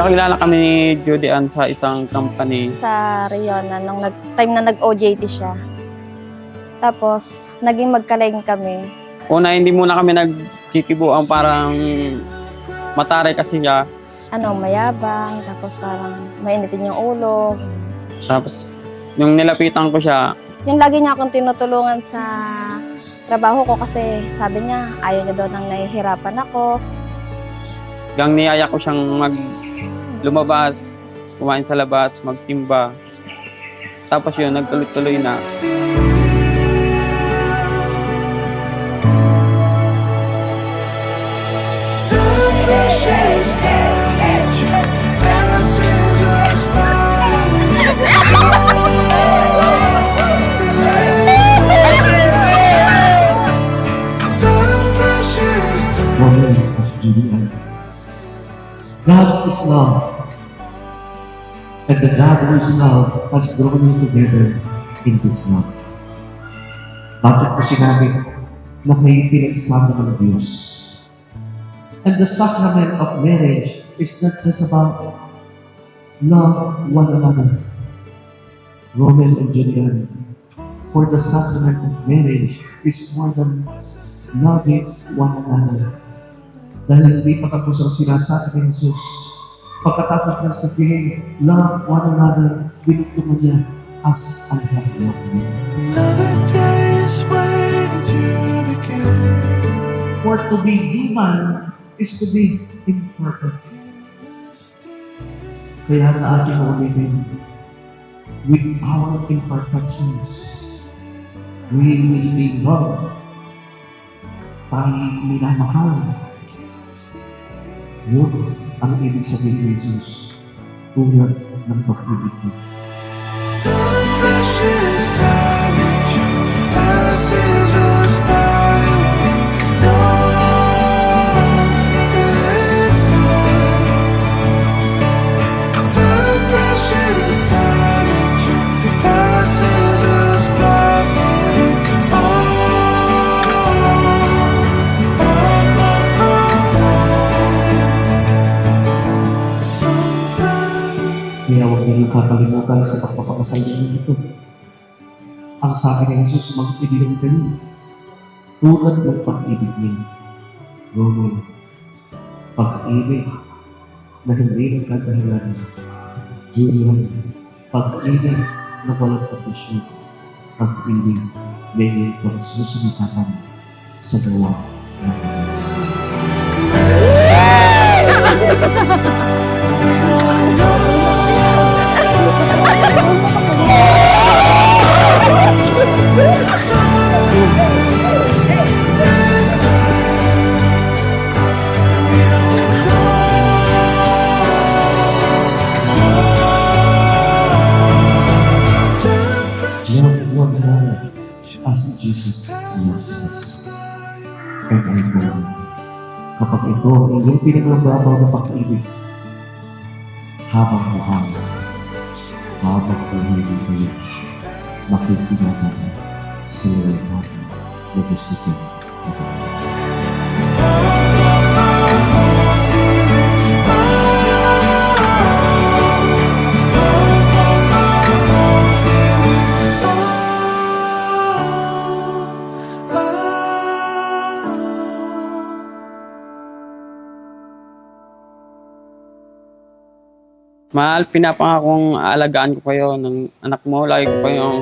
Nagkakilala kami ni Judy Ann sa isang company. Sa Riona, nung time na nag-OJT siya. Tapos, naging magkalain kami. Una, hindi muna kami nagkikibuan, parang mataray kasi siya. Mayabang, tapos parang mainitin yung ulo. Tapos, yung nilapitan ko siya, Yung lagi niya akong tinutulungan sa trabaho ko kasi sabi niya, ayaw niya daw nang nahihirapan ako. hanggang niyaya ko siyang lumabas, kumain sa labas, magsimba. Tapos yun, nagtuloy-tuloy na. God is love, and the God who is love has drawn you together in this love. Bakit ko sinabi na kayo pinagsama ng Diyos? And the sacrament of marriage is not just about love one another. Romeo and Juliet, for the sacrament of marriage is more than loving one another. Dahil hindi pa tapos ang sinasabi ni Jesus. Pagkatapos ng sabihin, love one another, binigyan niya as ang love niya. Another day is waiting to begin. For to be human is to be imperfect. Kaya na ating ulitin, with our imperfections, we will be loved. Tayo minamahal. Yun ang ibig sabihin ni Jesus, tulad ng pag-ibig niya. Time precious, time and you passes us by. We know till it's gone. Time precious, time and you passes us by. Feeling Kaya huwag niyo kakalimutan sa pagpapakasal niyo ito. Ang sabi ni Jesus, mag-ibigan kayo. Tulad ng pag-ibig niya. Roman, pag-ibig na hindi ng kadahilan. Julian, pag-ibig na walang kapasyon. Pag-ibig na hindi pagsusunitapan sa gawa ng as Jesus loves us. And I know, kapag ito ang inyong pinaglababaw na pag-ibig, habang buhay, habang buhay din kayo, makikilala sa ilang natin na gusto ko. Mahal, pinapangakong aalagaan ko kayo ng anak mo. Lagi ko kayong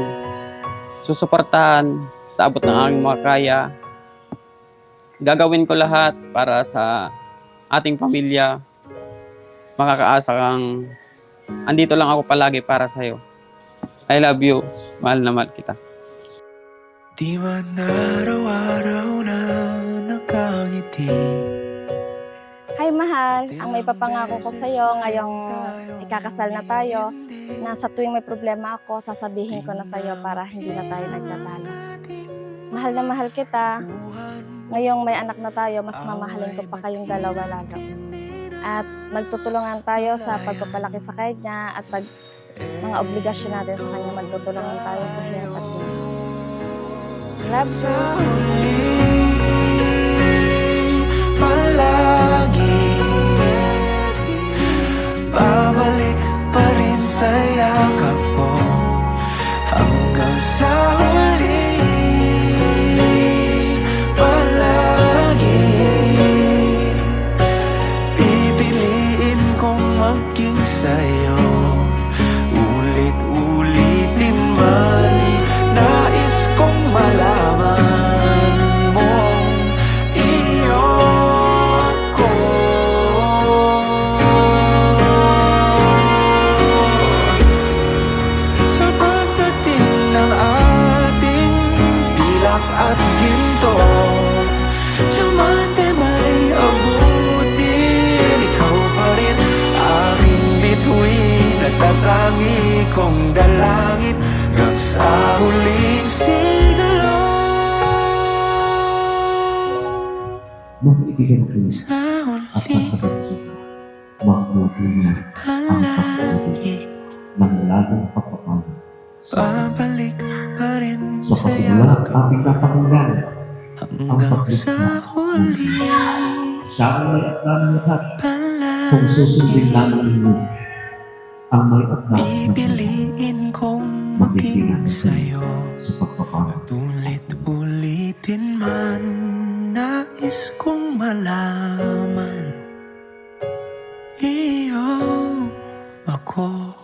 susuportahan sa abot ng aking makakaya. Gagawin ko lahat para sa ating pamilya. Makakaasa kang andito lang ako palagi para sa'yo. I love you. Mahal na mahal kita. Di man araw-araw na nakangiti. Hi, mahal. Ang may papangako ko sa'yo ngayong ikakasal na tayo, na sa tuwing may problema ako, sasabihin ko na sa'yo para hindi na tayo nagtatalo. Mahal na mahal kita. Ngayong may anak na tayo, mas mamahalin ko pa kayong dalawa lalo. At magtutulungan tayo sa pagpapalaki sa kanya at mga obligasyon natin sa kanya. Magtutulungan tayo sa hirap at buhay. Love you. Palagi sa'yo. Ulit-ulitin man, nais kong malaman mong iyo ako. Sa pagdating ng ating pilak at ginto, diamante may abutin, ikaw pa rin aking bituin at tatangi kong dalangin hanggang sa huling siglo. Nung ibigay ko Sa at huling sasagot siya, mabuti niya ang pagkakulit palagi, ng laging pagpapalo sa babalik pa rin sa sa'yo kasimula ang ating kapanggan. hanggang sa huli. Siya ang may akda ng lahat. Kung Palagi susundin namin ninyo ang may akda ng lahat pipiliin kong maging sa'yo. sa pagpapalo. At ulit-ulitin man, nais kong malaman iyo ako.